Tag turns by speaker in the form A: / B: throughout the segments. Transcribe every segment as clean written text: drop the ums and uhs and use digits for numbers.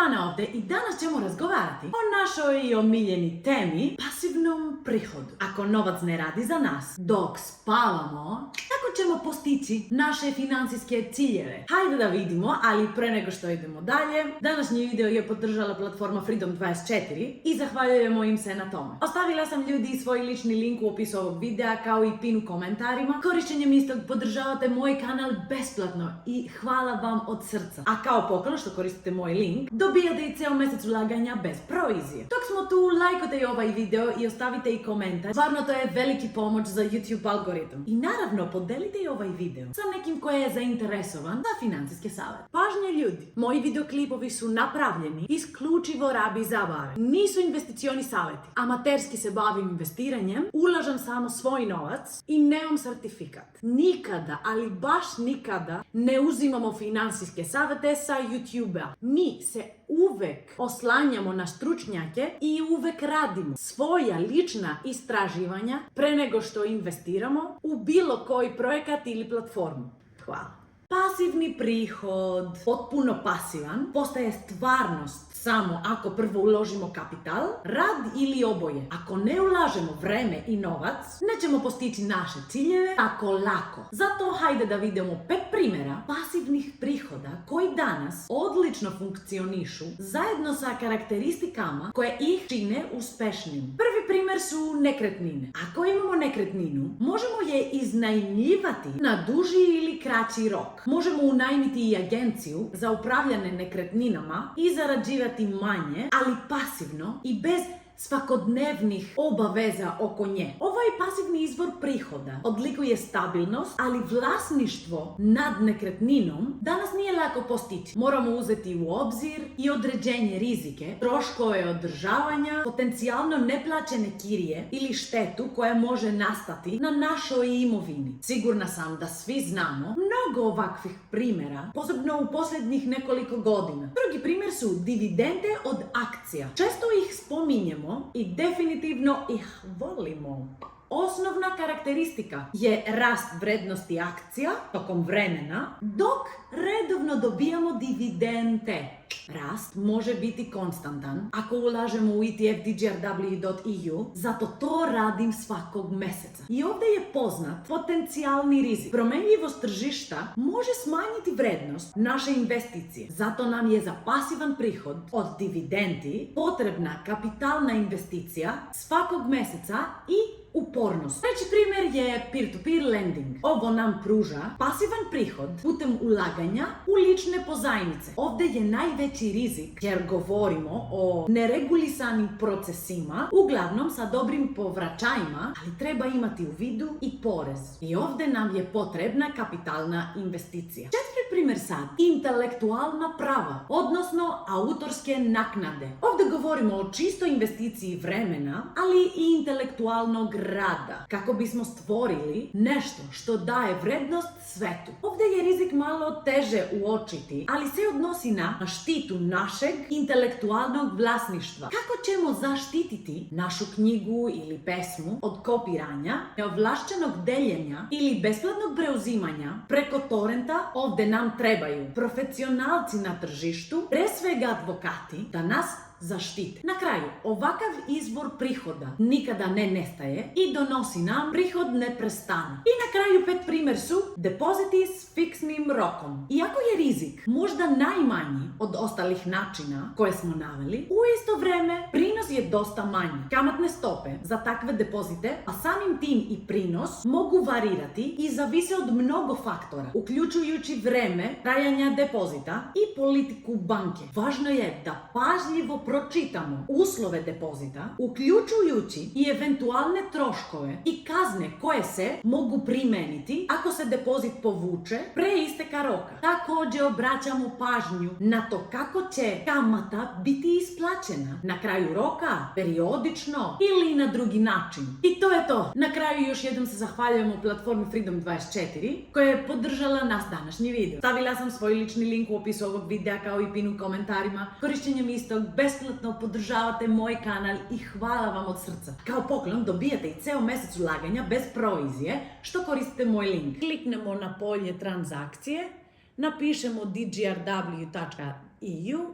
A: Joana ovdje i danas ćemo razgovarati o našoj omiljeni temi pasivnom prihodu. Ako novac ne radi za nas dok spavamo, kako ćemo postići naše financijske ciljeve? Hajde da vidimo, ali pre nego što idemo dalje, današnji video je podržala platforma Freedom24 i zahvaljujemo im se na tome. Ostavila sam ljudi svoj lični link u opisu ovog videa kao i pin u komentarima. Korišćenjem istog podržavate moj kanal besplatno i hvala vam od srca. A kao poklon što koristite moj link, dobijate i ceo mjesec ulaganja bez provizije. Dok smo tu, lajkujte i ovaj video i ostavite i komentar. Stvarno to je veliki pomoć za YouTube algoritam. I naravno, podelite i ovaj video sa nekim koji je zainteresovan za financijske savjete. Pažnje ljudi, moji videoklipovi su napravljeni isključivo radi zabave. Nisu investicioni savjeti. Amaterski se bavim investiranjem, ulažem samo svoj novac i nemam certifikat. Nikada, ali baš nikada ne uzimamo financijske savjete sa YouTube-a. Mi se uvek oslanjamo na stručnjake i uvek radimo svoja lična istraživanja pre nego što investiramo u bilo koji projekat ili platformu. Hvala. Pasivni prihod, potpuno pasivan, postaje stvarnost samo ako prvo uložimo kapital, rad ili oboje. Ako ne ulažemo vreme i novac, nećemo postići naše ciljeve tako lako. Zato hajde da vidimo 5 primjera pasivnih prihoda koji danas odlično funkcionišu zajedno sa karakteristikama koje ih čine uspešnim. Prvi primjer su nekretnine. Ako imamo nekretninu, možemo je iznajmljivati na duži ili kraći rok. Možemo unajmiti i agenciju za upravljanje nekretninama i zarađivati manje, ali pasivno i bez svakodnevnih obaveza oko nje. Ovaj pasivni izvor prihoda odlikuje stabilnost, ali vlasništvo nad nekretninom danas nije lako postići. Moramo uzeti u obzir i određenje rizike, troškove održavanja, potencijalno neplaćene kirije ili štetu koja može nastati na našoj imovini. Sigurna sam da svi znamo mnogo ovakvih primjera, posebno u posljednjih nekoliko godina. Drugi primjer su dividende od akcija. Često ih spominjemo i definitivno ih volimo. Osnovna karakteristika je rast vrednosti akcija tokom vremena, dok redovno dobijamo dividende. Rast može biti konstantan ako ulažemo u ETF DGRW.EU, zato to radim svakog mjeseca. I ovdje je poznat potencijalni rizik. Promenljivost tržišta može smanjiti vrednost naše investicije. Zato nam je za pasivan prihod od dividendi potrebna kapitalna investicija svakog mjeseca i upornost. Treći primjer je peer-to-peer lending. Ovo nam pruža pasivan prihod putem ulaganja u lične pozajmice. Ovdje je najveći rizik jer govorimo o neregulisanim procesima, uglavnom sa dobrim povraćajima, ali treba imati u vidu i porez. I ovdje nam je potrebna kapitalna investicija. Četvrti primjer sad, intelektualna prava, odnosno autorske naknade. Ovdje govorimo o čistoj investiciji vremena, ali i intelektualnog rada, kako bismo stvorili nešto što daje vrednost svetu. Ovdje je rizik malo teže uočiti, ali se odnosi na štitu našeg intelektualnog vlasništva. Kako ćemo zaštititi našu knjigu ili pesmu od kopiranja, neovlašćenog deljenja ili besplatnog preuzimanja preko torrenta? Ovdje nam trebaju profesionalci na tržištu, pre svega advokati, da nas zaštite. Na kraju, ovakav izvor prihoda nikada ne nestaje i donosi nam prihod neprestano. I na kraju 5 primjer su depoziti s fiksnim rokom. Iako je rizik možda najmanji od ostalih načina koje smo naveli, u isto vrijeme prinos je dosta manji. Kamatne stope za takve depozite, a samim tim i prinos, mogu varirati i zavise od mnogo faktora, uključujući vreme trajanja depozita i politiku banke. Važno je da pažljivo pročitamo uslove depozita, uključujući i eventualne troškove i kazne koje se mogu primijeniti ako se depozit povuče pre isteka roka. Također obraćamo pažnju na to kako će kamata biti isplaćena na kraju roka, periodično ili na drugi način. I to je to. Na kraju još jednom se zahvaljujemo platformi Freedom24 koja je podržala nas današnji video. Stavila sam svoj lični link u opisu ovog videa kao i pin u komentarima. Korišćenjem istog besplatno podržavate moj kanal i hvala vam od srca. Kao poklon dobijate i ceo mjesec ulaganja bez provizije što koristite moj link. Kliknemo na polje transakcije, napišemo DGRW.EU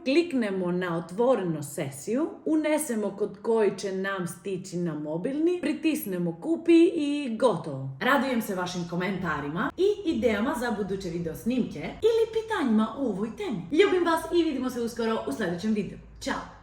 A: kliknemo na otvorenu sesiju, unesemo kod koji će nam stići na mobilni, pritisnemo kupi i gotovo. Radujem se vašim komentarima i idejama za buduće video snimke ili pitanjima o ovoj temi. Ljubim vas i vidimo se uskoro u sljedećem videu. Ćao!